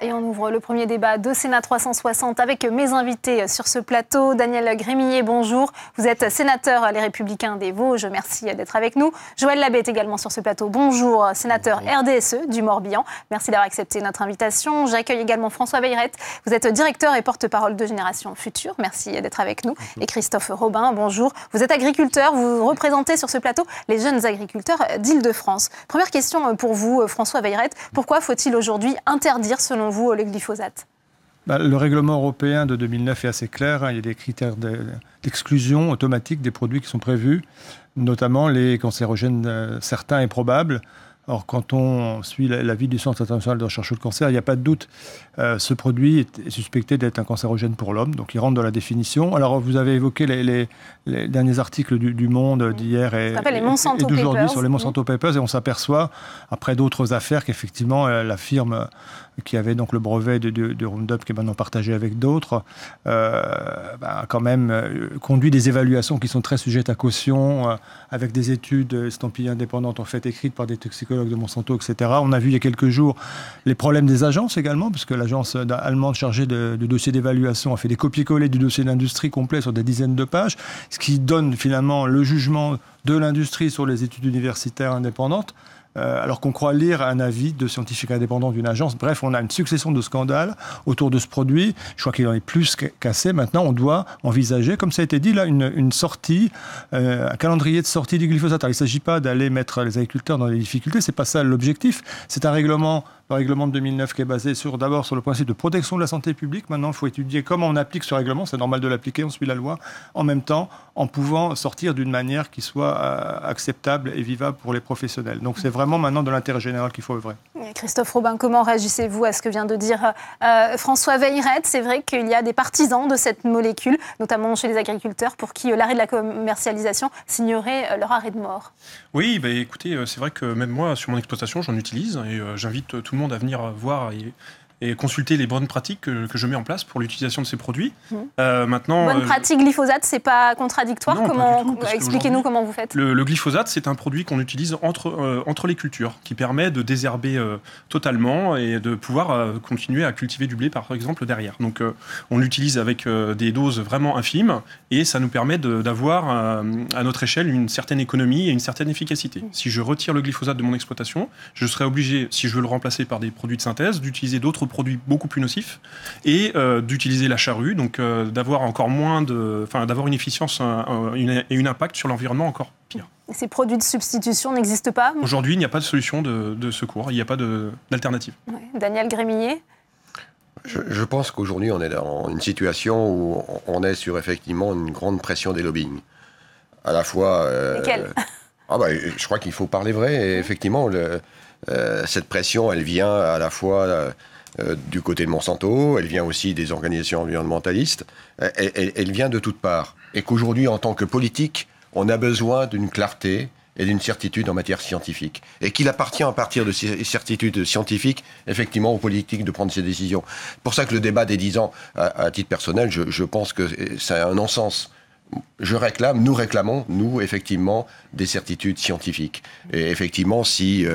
Et on ouvre le premier débat de Sénat 360 avec mes invités sur ce plateau. Daniel Grémillet, bonjour. Vous êtes sénateur Les Républicains des Vosges. Merci d'être avec nous. Joël Labbé est également sur ce plateau. Bonjour, sénateur RDSE du Morbihan. Merci d'avoir accepté notre invitation. J'accueille également François Weyreth. Vous êtes directeur et porte-parole de Génération Future. Merci d'être avec nous. Bonjour. Et Christophe Robin, bonjour. Vous êtes agriculteur. Vous représentez sur ce plateau les jeunes agriculteurs d'Île-de-France. Première question pour vous, François Weyreth. Pourquoi faut-il aujourd'hui interdire, selon vous, le glyphosate ? Le règlement européen de 2009 est assez clair. Il y a des critères d'exclusion automatique des produits qui sont prévus, notamment les cancérogènes certains et probables. Or, quand on suit l'avis du Centre international de recherche sur le cancer, il n'y a pas de doute. Ce produit est suspecté d'être un cancérogène pour l'homme, donc il rentre dans la définition. Alors, vous avez évoqué les derniers articles du Monde d'hier et d'aujourd'hui sur les Monsanto Papers, et on s'aperçoit, après d'autres affaires, qu'effectivement, la firme qui avait donc le brevet de Roundup, qui est maintenant partagé avec d'autres, a quand même conduit des évaluations qui sont très sujettes à caution, avec des études estampillées indépendantes en fait écrites par des toxicologues de Monsanto, etc. On a vu il y a quelques jours les problèmes des agences également, puisque l'agence allemande chargée du dossier d'évaluation a fait des copier-coller du dossier d'industrie complet sur des dizaines de pages, ce qui donne finalement le jugement de l'industrie sur les études universitaires indépendantes, alors qu'on croit lire un avis de scientifique indépendant d'une agence. Bref, on a une succession de scandales autour de ce produit. Je crois qu'il en est plus qu'assez. Maintenant, on doit envisager, comme ça a été dit, là, une sortie, un calendrier de sortie du glyphosate. Alors, il ne s'agit pas d'aller mettre les agriculteurs dans des difficultés, ce n'est pas ça l'objectif. C'est un règlement, le règlement de 2009 qui est basé d'abord sur le principe de protection de la santé publique. Maintenant, il faut étudier comment on applique ce règlement. C'est normal de l'appliquer, on suit la loi. En même temps, en pouvant sortir d'une manière qui soit acceptable et vivable pour les professionnels. Donc, c'est vraiment maintenant de l'intérêt général qu'il faut œuvrer. Christophe Robin, comment réagissez-vous à ce que vient de dire François Weyreth ? C'est vrai qu'il y a des partisans de cette molécule, notamment chez les agriculteurs, pour qui l'arrêt de la commercialisation signerait leur arrêt de mort. Oui, écoutez, c'est vrai que même moi, sur mon exploitation, j'en utilise et j'invite tout le monde à venir voir et consulter les bonnes pratiques que je mets en place pour l'utilisation de ces produits. Maintenant, bonne pratique glyphosate, c'est pas contradictoire ? Non, expliquez-nous comment vous faites. Le glyphosate, c'est un produit qu'on utilise entre les cultures, qui permet de désherber totalement et de pouvoir continuer à cultiver du blé, par exemple, derrière. Donc, on l'utilise avec des doses vraiment infimes et ça nous permet d'avoir à notre échelle une certaine économie et une certaine efficacité. Si je retire le glyphosate de mon exploitation, je serai obligé, si je veux le remplacer par des produits de synthèse, d'utiliser d'autres produits beaucoup plus nocifs et d'utiliser la charrue, donc d'avoir encore moins d'avoir une efficience et un impact sur l'environnement encore pire. Et ces produits de substitution n'existent pas ? Aujourd'hui, il n'y a pas de solution de secours, il n'y a pas d'alternative. Ouais. Daniel Grémillet ? Je pense qu'aujourd'hui, on est dans une situation où on est sur effectivement une grande pression des lobbying. À la fois... Lesquels ? Je crois qu'il faut parler vrai. Et effectivement, cette pression, elle vient à la fois... du côté de Monsanto, elle vient aussi des organisations environnementalistes, elle vient de toutes parts. Et qu'aujourd'hui, en tant que politique, on a besoin d'une clarté et d'une certitude en matière scientifique. Et qu'il appartient à partir de ces certitudes scientifiques, effectivement, aux politiques de prendre ces décisions. C'est pour ça que le débat des 10 ans, à titre personnel, je pense que c'est un non-sens. Nous réclamons, effectivement, des certitudes scientifiques. Et effectivement, si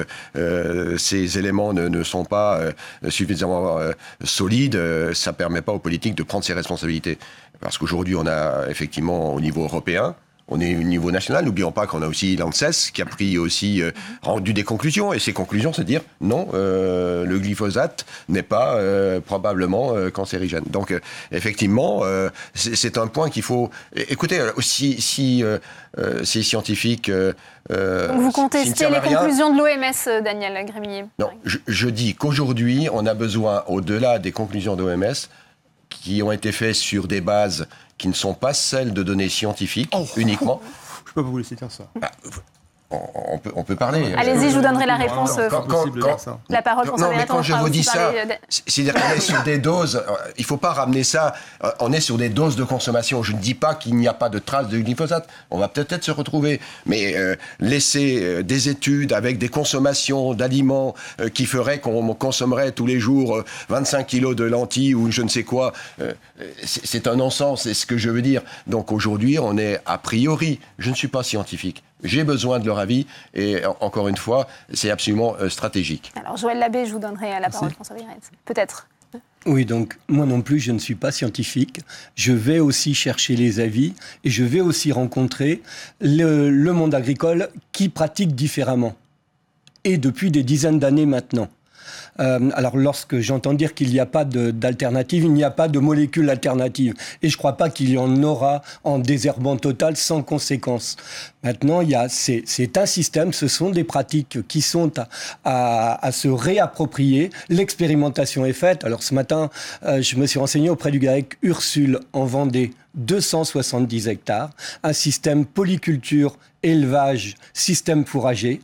ces éléments ne sont pas suffisamment solides, ça ne permet pas aux politiques de prendre ses responsabilités. Parce qu'aujourd'hui, on a effectivement, au niveau européen, on est au niveau national. N'oublions pas qu'on a aussi l'ANSES qui a pris aussi rendu des conclusions. Et ces conclusions, c'est de dire non, le glyphosate n'est pas probablement cancérigène. Donc effectivement, c'est un point qu'il faut... Écoutez, si ces scientifiques... Donc vous contestez les conclusions de l'OMS, Daniel Grémillet ? Non, je dis qu'aujourd'hui, on a besoin, au-delà des conclusions de l'OMS, qui ont été faites sur des bases qui ne sont pas celles de données scientifiques uniquement. Je ne peux pas vous laisser faire ça. On peut parler. Allez-y, je vous donnerai la réponse. La parole pour Non, mais quand je vous dis ça, c'est-à-dire qu'on est sur des doses, il ne faut pas ramener ça, on est sur des doses de consommation. Je ne dis pas qu'il n'y a pas de traces de glyphosate, on va peut-être se retrouver, mais laisser des études avec des consommations d'aliments qui feraient qu'on consommerait tous les jours 25 kilos de lentilles ou je ne sais quoi, c'est un non-sens, c'est ce que je veux dire. Donc aujourd'hui, on est a priori, je ne suis pas scientifique, j'ai besoin de leur avis et encore une fois, c'est absolument stratégique. Alors Joël Labbé, je vous donnerai la parole, François Weyreth. Peut-être Oui, donc moi non plus, je ne suis pas scientifique. Je vais aussi chercher les avis et je vais aussi rencontrer le monde agricole qui pratique différemment. Et depuis des dizaines d'années maintenant. Alors lorsque j'entends dire qu'il n'y a pas d'alternative, il n'y a pas de molécule alternative. Et je ne crois pas qu'il y en aura en désherbant total sans conséquence. Maintenant, c'est un système, ce sont des pratiques qui sont à se réapproprier. L'expérimentation est faite. Alors ce matin, je me suis renseigné auprès du GAEC Ursule en Vendée, 270 hectares, un système polyculture, élevage, système fourrager.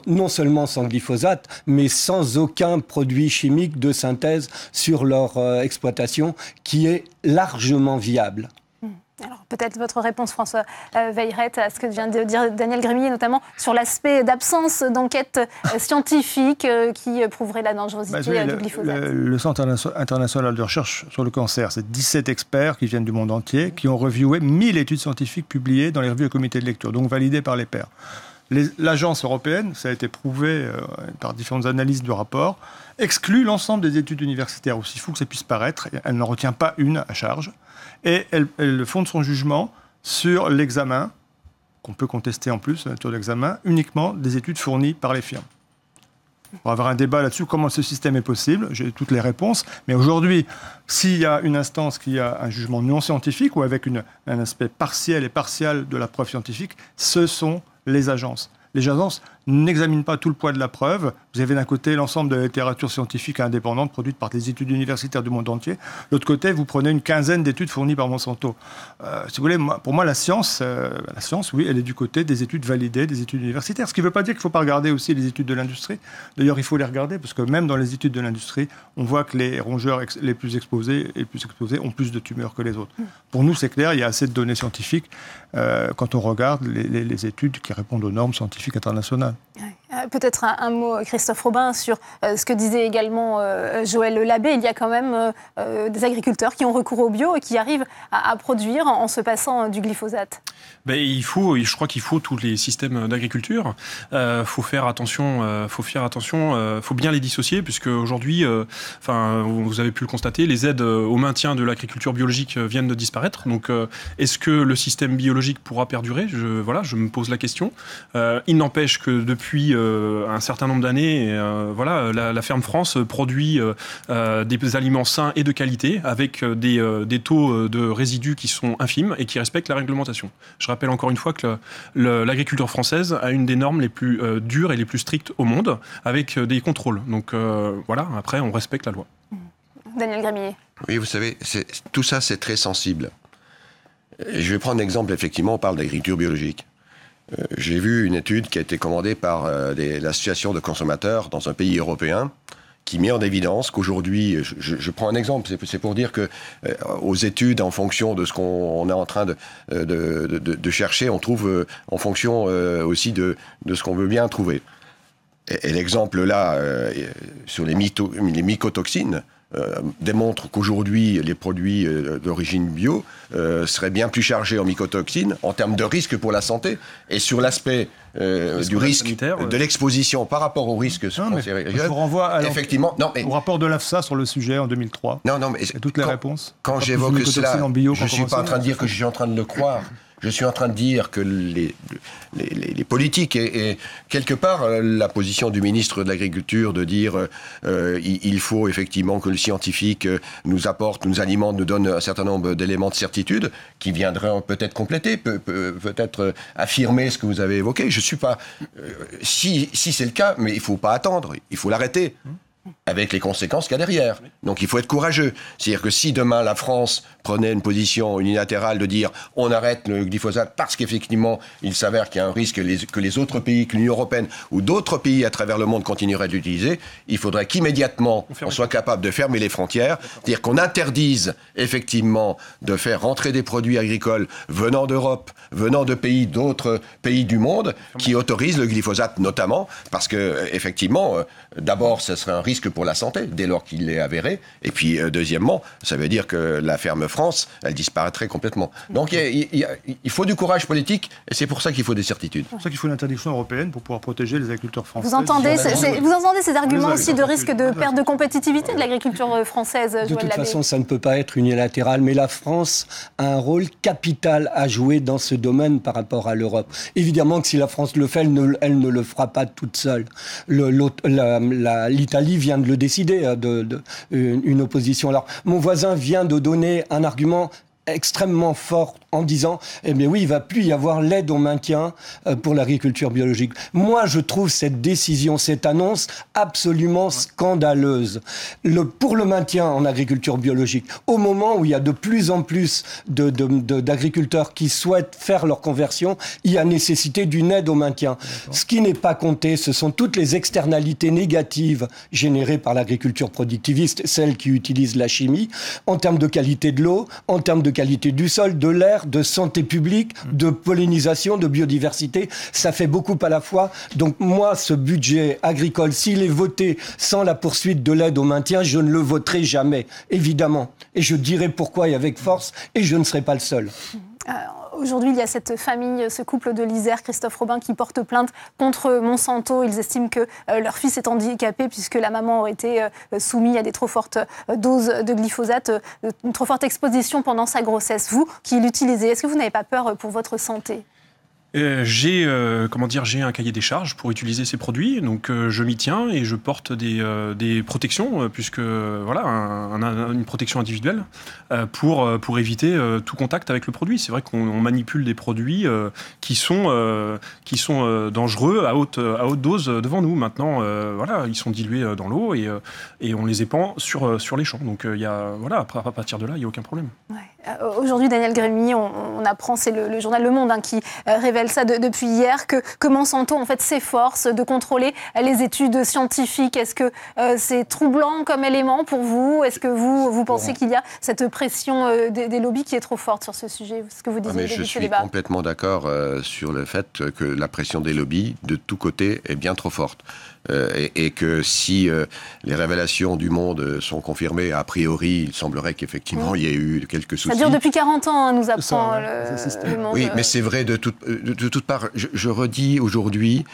Non seulement sans glyphosate, mais sans aucun produit chimique de synthèse sur leur exploitation, qui est largement viable. Alors peut-être votre réponse, François Weyreth, à ce que vient de dire Daniel Grémillet, notamment sur l'aspect d'absence d'enquête scientifique qui prouverait la dangerosité du glyphosate. Le Centre international de recherche sur le cancer, c'est 17 experts qui viennent du monde entier, qui ont reviewé 1000 études scientifiques publiées dans les revues et comités de lecture, donc validées par les pairs. L'agence européenne, ça a été prouvé par différentes analyses du rapport, exclut l'ensemble des études universitaires, aussi fou que ça puisse paraître. Elle n'en retient pas une à charge. Et elle fonde son jugement sur l'examen, qu'on peut contester en plus, la nature de l'examen, uniquement des études fournies par les firmes. On va avoir un débat là-dessus, comment ce système est possible. J'ai toutes les réponses. Mais aujourd'hui, s'il y a une instance qui a un jugement non scientifique ou avec un aspect partiel et partial de la preuve scientifique, ce sont les agences. Les agences n'examinent pas tout le poids de la preuve. Vous avez d'un côté l'ensemble de la littérature scientifique indépendante produite par des études universitaires du monde entier. De l'autre côté, vous prenez une quinzaine d'études fournies par Monsanto. Si vous voulez, pour moi, la science, oui, elle est du côté des études validées, des études universitaires. Ce qui ne veut pas dire qu'il ne faut pas regarder aussi les études de l'industrie. D'ailleurs, il faut les regarder parce que même dans les études de l'industrie, on voit que les rongeurs les plus exposés ont plus de tumeurs que les autres. Pour nous, c'est clair, il y a assez de données scientifiques quand on regarde les études qui répondent aux normes scientifiques internationales. Peut-être un mot, Christophe Robin, sur ce que disait également Joël Labbé. Il y a quand même des agriculteurs qui ont recours au bio et qui arrivent à produire en se passant du glyphosate. Je crois qu'il faut tous les systèmes d'agriculture. Faut faire attention, faut bien les dissocier, puisque aujourd'hui, vous avez pu le constater, les aides au maintien de l'agriculture biologique viennent de disparaître. Donc, est-ce que le système biologique pourra perdurer ? Je me pose la question. Il n'empêche que depuis un certain nombre d'années, la Ferme France produit des aliments sains et de qualité avec des taux de résidus qui sont infimes et qui respectent la réglementation. Je rappelle encore une fois que l'agriculture française a une des normes les plus dures et les plus strictes au monde, avec des contrôles. Donc après, on respecte la loi. Daniel Grémillet. Oui, vous savez, tout ça, c'est très sensible. Je vais prendre un exemple, effectivement, on parle d'agriculture biologique. J'ai vu une étude qui a été commandée par l'association de consommateurs dans un pays européen qui met en évidence qu'aujourd'hui, je prends un exemple, c'est pour dire que aux études, en fonction de ce qu'on est en train de chercher, on trouve en fonction aussi de ce qu'on veut bien trouver. Et l'exemple là, sur les mycotoxines, démontre qu'aujourd'hui, les produits d'origine bio seraient bien plus chargés en mycotoxines en termes de risque pour la santé et sur l'aspect du risque de l'exposition par rapport au risque. Je vous renvoie au rapport de l'AFSA sur le sujet en 2003. Et toutes les réponses. Quand j'évoque cela, je ne suis pas en train de dire que je suis en train de le croire. Je suis en train de dire que les politiques et quelque part la position du ministre de l'Agriculture de dire il faut effectivement que le scientifique nous apporte, nous alimente, nous donne un certain nombre d'éléments de certitude qui viendraient peut-être compléter, peut-être affirmer ce que vous avez évoqué. Je suis pas si c'est le cas, mais il faut pas attendre, il faut l'arrêter. Avec les conséquences qu'il y a derrière. Donc il faut être courageux. C'est-à-dire que si demain la France prenait une position unilatérale de dire on arrête le glyphosate parce qu'effectivement il s'avère qu'il y a un risque que les autres pays, que l'Union européenne ou d'autres pays à travers le monde continueraient de l'utiliser, il faudrait qu'immédiatement on soit capable de fermer les frontières, c'est-à-dire qu'on interdise effectivement de faire rentrer des produits agricoles venant d'Europe, venant de pays, d'autres pays du monde qui autorisent le glyphosate notamment parce que effectivement d'abord ce serait un risque pour pour la santé, dès lors qu'il est avéré. Et puis, deuxièmement, ça veut dire que la ferme France, elle disparaîtrait complètement. Donc, il faut du courage politique, et c'est pour ça qu'il faut des certitudes. C'est pour ça qu'il faut une interdiction européenne pour pouvoir protéger les agriculteurs français. Vous entendez ces arguments aussi de risque de perte de compétitivité de l'agriculture française, Joël Labbé? De toute façon, ça ne peut pas être unilatéral, mais la France a un rôle capital à jouer dans ce domaine par rapport à l'Europe. Évidemment que si la France le fait, elle ne le fera pas toute seule. L'Italie vient de le décider, une opposition. Alors, mon voisin vient de donner un argument extrêmement fort en disant eh bien oui, il ne va plus y avoir l'aide au maintien pour l'agriculture biologique. Moi, je trouve cette décision, cette annonce absolument scandaleuse. Pour le maintien en agriculture biologique, au moment où il y a de plus en plus d'agriculteurs qui souhaitent faire leur conversion, il y a nécessité d'une aide au maintien. Ce qui n'est pas compté, ce sont toutes les externalités négatives générées par l'agriculture productiviste, celle qui utilise la chimie, en termes de qualité de l'eau, en termes de qualité du sol, de l'air, de santé publique, de pollinisation, de biodiversité. Ça fait beaucoup à la fois. Donc moi, ce budget agricole, s'il est voté sans la poursuite de l'aide au maintien, je ne le voterai jamais, évidemment. Et je dirai pourquoi et avec force, et je ne serai pas le seul. Aujourd'hui, il y a cette famille, ce couple de l'Isère, Christophe Robin, qui porte plainte contre Monsanto. Ils estiment que leur fils est handicapé puisque la maman aurait été soumise à des trop fortes doses de glyphosate, une trop forte exposition pendant sa grossesse. Vous qui l'utilisez, est-ce que vous n'avez pas peur pour votre santé ? J'ai un cahier des charges pour utiliser ces produits, donc je m'y tiens et je porte des protections, puisque voilà, une protection individuelle pour éviter tout contact avec le produit. C'est vrai qu'on manipule des produits qui sont dangereux à haute dose devant nous. Maintenant, voilà, ils sont dilués dans l'eau et on les épand sur les champs. Donc à partir de là, il n'y a aucun problème. Ouais. Aujourd'hui, Daniel Grémy, on apprend, c'est le journal Le Monde qui révèle ça depuis hier, que Monsanto en fait s'efforce de contrôler les études scientifiques. Est-ce que c'est troublant comme élément pour vous ? Est-ce que vous pensez qu'il y a cette pression des lobbies qui est trop forte sur ce sujet ? Ce que vous disiez je suis complètement d'accord sur le fait que la pression des lobbies de tous côtés est bien trop forte. Et que si les révélations du Monde sont confirmées, a priori, il semblerait qu'effectivement il y ait eu quelques soucis. Ça dure depuis 40 ans, nous apprend le Monde. Oui, mais c'est vrai de toute part. Je redis aujourd'hui,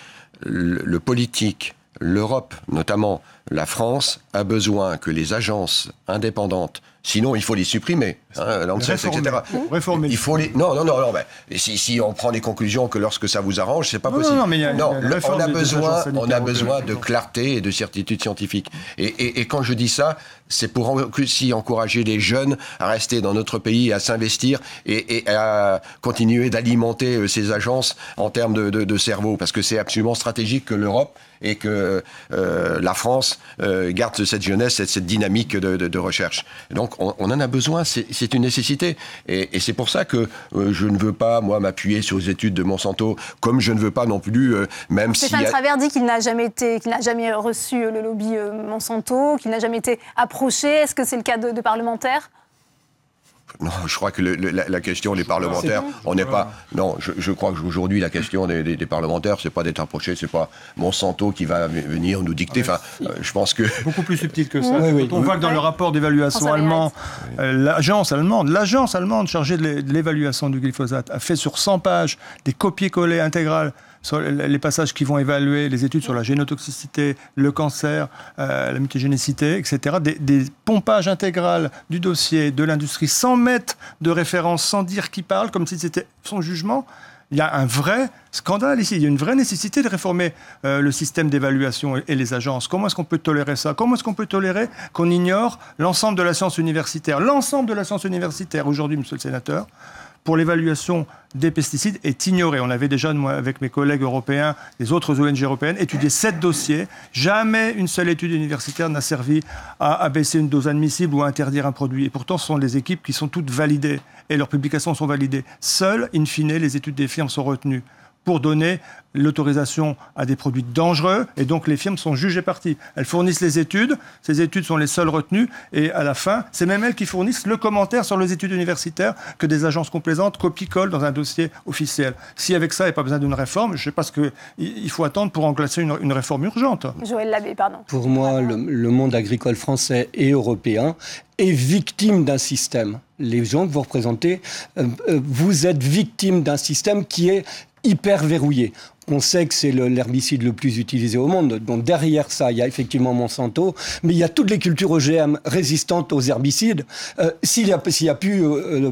le politique, l'Europe notamment, la France, a besoin que les agences indépendantes, sinon il faut les supprimer, l'ANSES, etc. Réformer. Il faut les... Non, mais si on prend des conclusions que lorsque ça vous arrange, c'est pas possible. On a besoin de clarté et de certitude scientifique. Et quand je dis ça, c'est pour aussi encourager les jeunes à rester dans notre pays, à s'investir et à continuer d'alimenter ces agences en termes de cerveau, parce que c'est absolument stratégique que l'Europe et que la France garde cette jeunesse et cette dynamique de recherche. Donc on en a besoin, c'est une nécessité. Et c'est pour ça que je ne veux pas, moi, m'appuyer sur les études de Monsanto, comme je ne veux pas non plus, même si... Stéphane Travert dit qu'il n'a jamais reçu le lobby Monsanto, qu'il n'a jamais été approché. Est-ce que c'est le cas de parlementaires ? Non, je crois que la question des parlementaires, on n'est pas... Non, je crois qu'aujourd'hui, la question des parlementaires, c'est pas d'être approché, c'est pas Monsanto qui va venir nous dicter. Enfin, je pense que... Beaucoup plus subtil que ça. On voit que dans le rapport d'évaluation allemand, l'agence allemande chargée de l'évaluation du glyphosate a fait sur 100 pages des copier-coller intégrales sur les passages qui vont évaluer les études sur la génotoxicité, le cancer, la mutagénicité, etc. Des pompages intégrales du dossier de l'industrie sans mettre de référence, sans dire qui parle, comme si c'était son jugement. Il y a un vrai scandale ici. Il y a une vraie nécessité de réformer le système d'évaluation et les agences. Comment est-ce qu'on peut tolérer ça ? Comment est-ce qu'on peut tolérer qu'on ignore l'ensemble de la science universitaire ? L'ensemble de la science universitaire, aujourd'hui, monsieur le sénateur, pour l'évaluation des pesticides est ignoré. On avait déjà, moi, avec mes collègues européens, les autres ONG européennes, étudié 7 dossiers. Jamais une seule étude universitaire n'a servi à abaisser une dose admissible ou à interdire un produit. Et pourtant, ce sont les équipes qui sont toutes validées et leurs publications sont validées. Seules, in fine, les études des firmes sont retenues. pour donner l'autorisation à des produits dangereux, et donc les firmes sont jugées parties. Elles fournissent les études, ces études sont les seules retenues, et à la fin, c'est même elles qui fournissent le commentaire sur les études universitaires que des agences complaisantes copie-collent dans un dossier officiel. Si avec ça, il n'y a pas besoin d'une réforme, je ne sais pas ce qu'il faut attendre pour enclencher une réforme urgente. Joël Labbé, pardon. Pour moi, le monde agricole français et européen est victime d'un système. Les gens que vous représentez, vous êtes victime d'un système qui est hyper verrouillé. On sait que c'est l'herbicide le plus utilisé au monde. Donc derrière ça, il y a effectivement Monsanto, mais il y a toutes les cultures OGM résistantes aux herbicides. S'il y a plus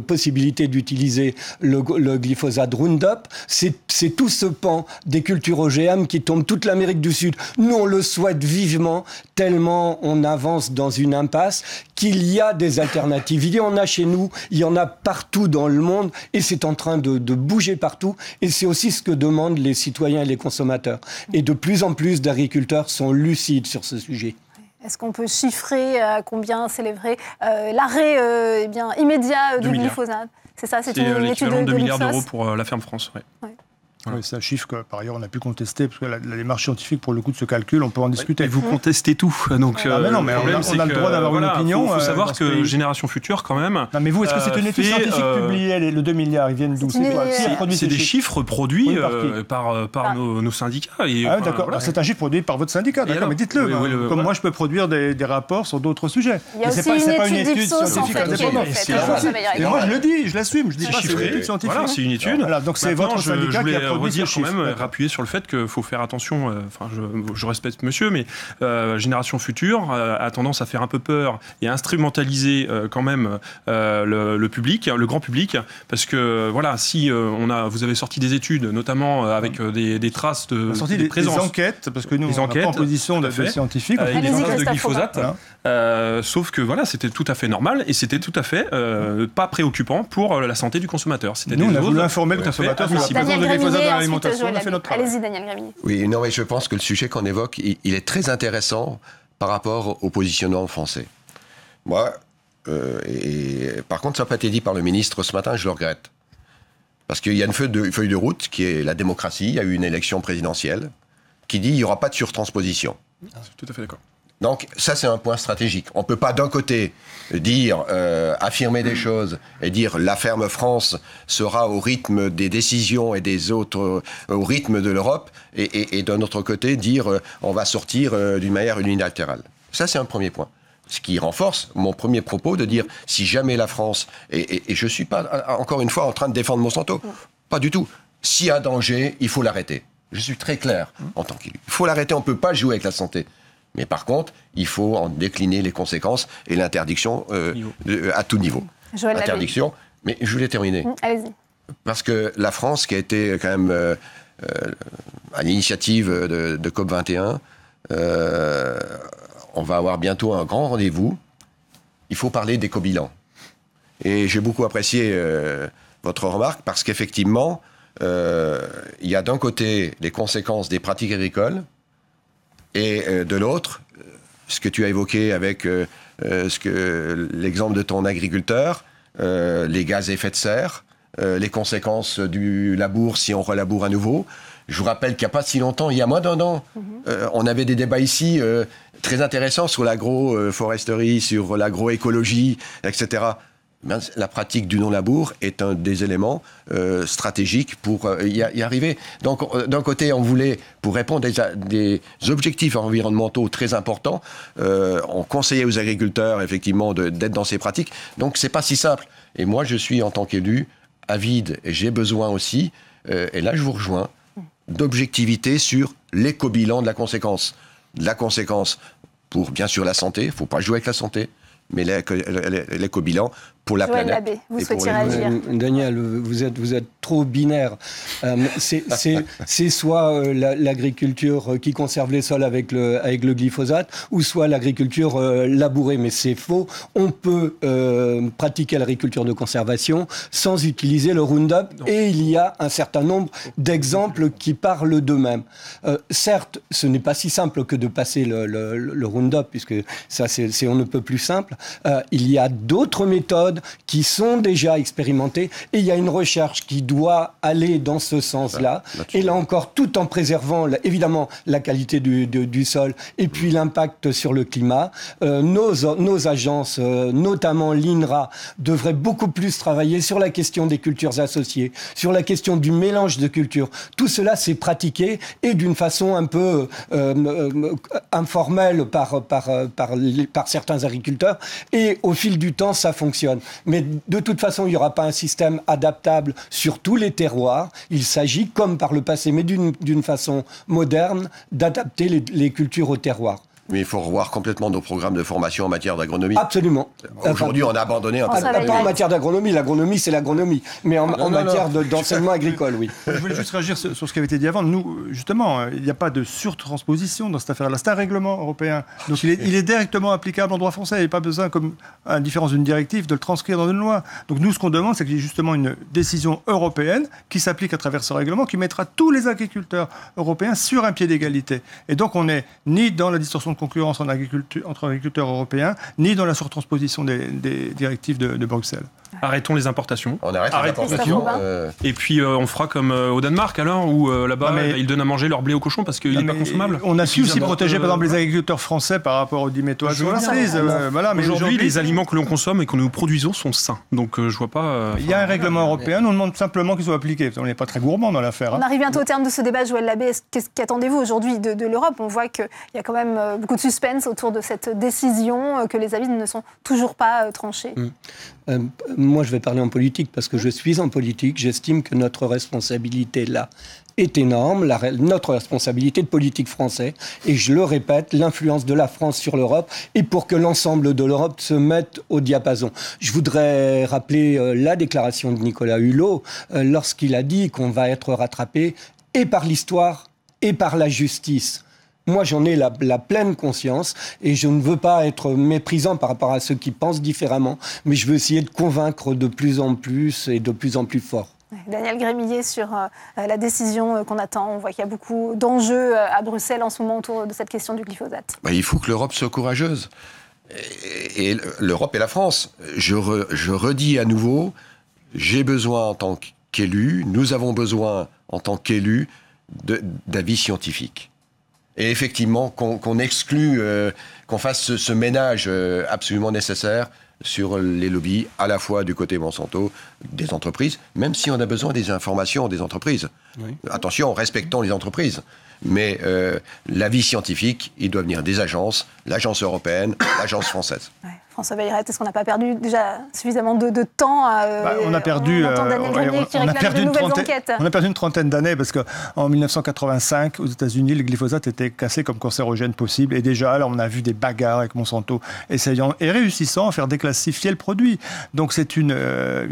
possibilité d'utiliser le glyphosate Roundup, c'est tout ce pan des cultures OGM qui tombe toute l'Amérique du Sud. Nous, on le souhaite vivement, tellement on avance dans une impasse, qu'il y a des alternatives. Il y en a chez nous, il y en a partout dans le monde, et c'est en train de bouger partout. Et c'est aussi ce que demandent les citoyens et les consommateurs. Et de plus en plus d'agriculteurs sont lucides sur ce sujet. Est-ce qu'on peut chiffrer à combien s'élèverait l'arrêt immédiat du glyphosate ? C'est ça, c'est une étude de 2 milliards d'euros pour la ferme France. Ouais. Oui, c'est un chiffre que, par ailleurs, on a pu contester, parce que la démarche scientifique, pour le coup de ce calcul, on peut en discuter. Et vous contestez tout. Donc, mais non, mais on a le droit d'avoir une opinion. Il faut savoir que Génération Future, quand même... Non, mais vous, est-ce que c'est une étude scientifique publiée, le 2 milliards, ils viennent d'où? C'est des chiffres produits par nos syndicats. Ah, d'accord. Voilà. C'est un chiffre produit par votre syndicat, d'accord, mais dites-le. Comme moi, je peux produire des rapports sur d'autres sujets. Il y a aussi une étude scientifique indépendante. Et moi, je le dis, je l'assume. Je dis pas que c'est une étude scientifique. Voilà, c'est une étude. Donc c'est votre syndicat qui a produit ce chiffre. Appuyer sur le fait qu'il faut faire attention, je respecte monsieur, mais Génération Future a tendance à faire un peu peur et à instrumentaliser quand même le public, le grand public, parce que voilà, si vous avez sorti des études, notamment avec des traces de présence. Des enquêtes, parce que nous, on n'est pas en position de scientifique. Il y a des traces de glyphosate, sauf que voilà, c'était tout à fait normal et c'était tout à fait pas préoccupant pour la santé du consommateur. Nous, on a voulu informer le consommateur sur la présence de glyphosate dans l'alimentation. Allez-y, Daniel Gremillet. Oui, non, mais je pense que le sujet qu'on évoque, il est très intéressant par rapport au positionnement français. Moi, par contre, ça n'a pas été dit par le ministre ce matin, je le regrette. Parce qu'il y a une feuille de route qui est la démocratie. Il y a eu une élection présidentielle qui dit qu'il n'y aura pas de surtransposition. Je suis tout à fait d'accord. Donc ça, c'est un point stratégique. On ne peut pas d'un côté dire, affirmer des choses et dire la ferme France sera au rythme des décisions et des autres, au rythme de l'Europe, et d'un autre côté dire on va sortir d'une manière unilatérale. Ça, c'est un premier point. Ce qui renforce mon premier propos de dire si jamais la France, et je ne suis pas encore une fois en train de défendre Monsanto, pas du tout. S'il y a danger, il faut l'arrêter. Je suis très clair en tant qu'élu. Il faut l'arrêter, on ne peut pas jouer avec la santé. Mais par contre, il faut en décliner les conséquences et l'interdiction à tout niveau. Joël Interdiction, mais je voulais terminer. Allez-y. Parce que la France, qui a été quand même à l'initiative de COP21, on va avoir bientôt un grand rendez-vous. Il faut parler d'éco-bilan. Et j'ai beaucoup apprécié votre remarque, parce qu'effectivement, il y a d'un côté les conséquences des pratiques agricoles, et de l'autre, ce que tu as évoqué avec l'exemple de ton agriculteur, les gaz à effet de serre, les conséquences du labour si on relaboure à nouveau. Je vous rappelle qu'il n'y a pas si longtemps, il y a moins d'1 an, on avait des débats ici très intéressants sur l'agroforesterie, sur l'agroécologie, etc. La pratique du non-labour est un des éléments stratégiques pour y arriver. Donc, d'un côté, on voulait, pour répondre à des objectifs environnementaux très importants, on conseillait aux agriculteurs, effectivement, d'être dans ces pratiques. Donc, c'est pas si simple. Et moi, je suis, en tant qu'élu, avide, et j'ai besoin aussi, et là, je vous rejoins, d'objectivité sur l'éco-bilan de la conséquence. La conséquence pour, bien sûr, la santé, il ne faut pas jouer avec la santé, mais l'éco-bilan pour la Joël planète. Labbé, vous souhaitiez réagir. Daniel, vous êtes trop binaire. C'est soit l'agriculture qui conserve les sols avec le glyphosate, ou soit l'agriculture labourée. Mais c'est faux. On peut pratiquer l'agriculture de conservation sans utiliser le Roundup. Et il y a un certain nombre d'exemples qui parlent d'eux-mêmes. Certes, ce n'est pas si simple que de passer le Roundup, puisque ça, c'est on ne peut plus simple. Il y a d'autres méthodes méthodes qui sont déjà expérimentées et il y a une recherche qui doit aller dans ce sens-là. Et là encore, tout en préservant évidemment la qualité du sol et puis l'impact sur le climat, nos agences, notamment l'INRA, devraient beaucoup plus travailler sur la question des cultures associées, sur la question du mélange de cultures. Tout cela s'est pratiqué et d'une façon un peu informelle par certains agriculteurs et au fil du temps ça fonctionne. Mais de toute façon il n'y aura pas un système adaptable sur tous les terroirs. Il s'agit, comme par le passé, mais d'une façon moderne, d'adapter les cultures au terroir. Mais il faut revoir complètement nos programmes de formation en matière d'agronomie. Absolument. Aujourd'hui, on a abandonné un peu. Pas en matière d'agronomie, l'agronomie c'est l'agronomie, mais en matière d'enseignement agricole, oui. Je voulais juste réagir sur ce qui avait été dit avant. Nous, justement, il n'y a pas de surtransposition dans cette affaire-là. C'est un règlement européen. Donc il est directement applicable en droit français. Il n'y a pas besoin, comme à la différence d'une directive, de le transcrire dans une loi. Donc nous, ce qu'on demande, c'est qu'il y ait justement une décision européenne qui s'applique à travers ce règlement, qui mettra tous les agriculteurs européens sur un pied d'égalité. Et donc on n'est ni dans la distorsion de concurrence entre agriculteurs européens, ni dans la surtransposition des directives de Bruxelles. Arrêtons les importations. On arrête les importations. Et puis on fera comme au Danemark alors, où là-bas ils donnent à manger leur blé au cochon parce qu'il n'est pas consommable. On a su aussi protéger par exemple les agriculteurs français par rapport aux 10 métaux sur la cerise. Voilà, mais aujourd'hui les aliments que l'on consomme et que nous produisons sont sains. Donc je vois pas. Il y a un règlement européen, on demande simplement qu'il soit appliqué. On n'est pas très gourmand dans l'affaire. On arrive bientôt au terme de ce débat, Joël Labbé. Qu'attendez-vous aujourd'hui de l'Europe? On voit qu'il y a quand même beaucoup de suspense autour de cette décision, que les avis ne sont toujours pas tranchés. Moi, je vais parler en politique parce que je suis en politique. J'estime que notre responsabilité là est énorme, notre responsabilité de politique français. Et je le répète, l'influence de la France sur l'Europe et pour que l'ensemble de l'Europe se mette au diapason. Je voudrais rappeler la déclaration de Nicolas Hulot lorsqu'il a dit qu'on va être rattrapé et par l'histoire et par la justice. Moi, j'en ai la pleine conscience et je ne veux pas être méprisant par rapport à ceux qui pensent différemment, mais je veux essayer de convaincre de plus en plus et de plus en plus fort. Daniel Grémillet, sur la décision qu'on attend, on voit qu'il y a beaucoup d'enjeux à Bruxelles en ce moment autour de cette question du glyphosate. Il faut que l'Europe soit courageuse. Et l'Europe et la France. Je redis à nouveau, j'ai besoin en tant qu'élu, nous avons besoin en tant qu'élus d'avis scientifiques. Et effectivement, qu'on exclue, qu'on fasse ce ménage absolument nécessaire sur les lobbies, à la fois du côté Monsanto, des entreprises, même si on a besoin des informations des entreprises. Oui. Attention, respectons les entreprises. Mais l'avis scientifique, il doit venir des agences, l'agence européenne, l'agence française. Ouais. François Bayrette, est-ce qu'on n'a pas perdu déjà suffisamment de temps on a perdu, on a perdu une trentaine d'années parce qu'en 1985, aux États-Unis, le glyphosate était classé comme cancérogène possible. Et déjà, là, on a vu des bagarres avec Monsanto essayant et réussissant à faire déclassifier le produit. Donc c'est une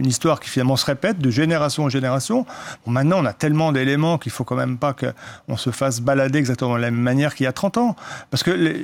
histoire qui finalement se répète de génération en génération. Bon, maintenant, on a tellement d'éléments qu'il ne faut quand même pas qu'on se fasse balader exactement de la même manière qu'il y a 30 ans. Parce que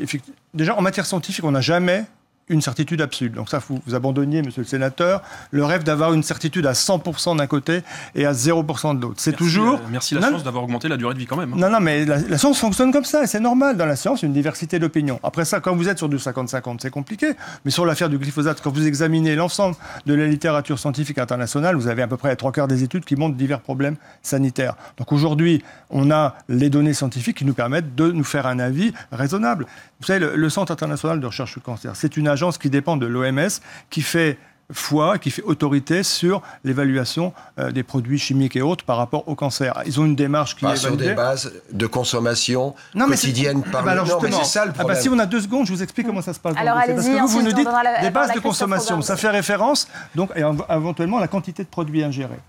déjà, en matière scientifique, on n'a jamais une certitude absolue. Donc ça, vous abandonniez, monsieur le sénateur, le rêve d'avoir une certitude à 100% d'un côté et à 0% de l'autre. C'est toujours... Merci la science d'avoir augmenté la durée de vie quand même. Non, mais la science fonctionne comme ça, et c'est normal. Dans la science, il y a une diversité d'opinions. Après ça, quand vous êtes sur du 50-50, c'est compliqué. Mais sur l'affaire du glyphosate, quand vous examinez l'ensemble de la littérature scientifique internationale, vous avez à peu près 3/4 des études qui montrent divers problèmes sanitaires. Donc aujourd'hui, on a les données scientifiques qui nous permettent de nous faire un avis raisonnable. Vous savez, le Centre international de recherche sur le cancer, c'est une agence qui dépend de l'OMS, qui fait foi, qui fait autorité sur l'évaluation des produits chimiques et autres par rapport au cancer. Ils ont une démarche qui est sur des bases de consommation quotidienne par c'est ça le problème. Si on a 2 secondes, je vous explique comment ça se passe. Alors allez-y, parce que vous nous dites des bases de consommation. Ça fait référence donc éventuellement à la quantité de produits ingérés.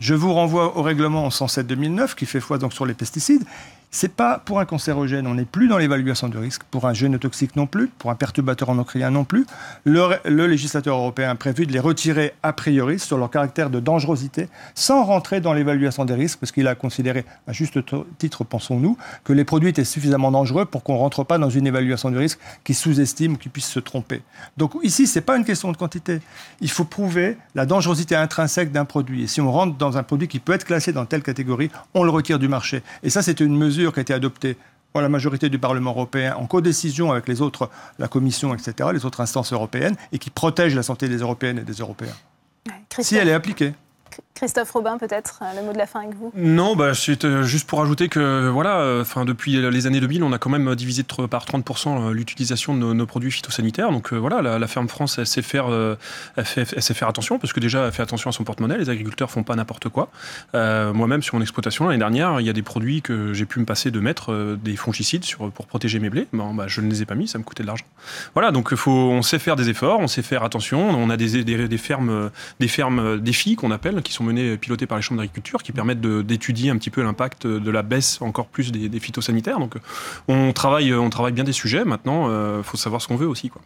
Je vous renvoie au règlement 107/2009 qui fait foi donc sur les pesticides. C'est pas pour un cancérogène, on n'est plus dans l'évaluation du risque, pour un génotoxique non plus, pour un perturbateur endocrinien non plus. Le législateur européen a prévu de les retirer a priori sur leur caractère de dangerosité, sans rentrer dans l'évaluation des risques, parce qu'il a considéré, à juste titre, pensons-nous, que les produits étaient suffisamment dangereux pour qu'on ne rentre pas dans une évaluation du risque qui sous-estime ou qui puisse se tromper. Donc ici, ce n'est pas une question de quantité. Il faut prouver la dangerosité intrinsèque d'un produit. Et si on rentre dans un produit qui peut être classé dans telle catégorie, on le retire du marché. Et ça, c'était une mesure qui a été adoptée la majorité du Parlement européen, en codécision avec les autres, la Commission, etc., les autres instances européennes, et qui protège la santé des Européennes et des Européens. Si elle est appliquée. Christophe Robin, peut-être, le mot de la fin avec vous. Non, c'est juste pour ajouter que depuis les années 2000, on a quand même divisé par 30% l'utilisation de nos produits phytosanitaires. Donc la ferme France, elle sait faire attention, parce que déjà, elle fait attention à son porte-monnaie. Les agriculteurs font pas n'importe quoi. Moi-même, sur mon exploitation, l'année dernière, il y a des produits que j'ai pu me passer de mettre des fongicides pour protéger mes blés. Je ne les ai pas mis, ça me coûtait de l'argent. Voilà, donc on sait faire des efforts, on sait faire attention. On a des fermes défis qu'on appelle, qui sont pilotées par les chambres d'agriculture, qui permettent d'étudier un petit peu l'impact de la baisse encore plus des phytosanitaires. Donc on travaille bien des sujets. Maintenant, faut savoir ce qu'on veut aussi, quoi.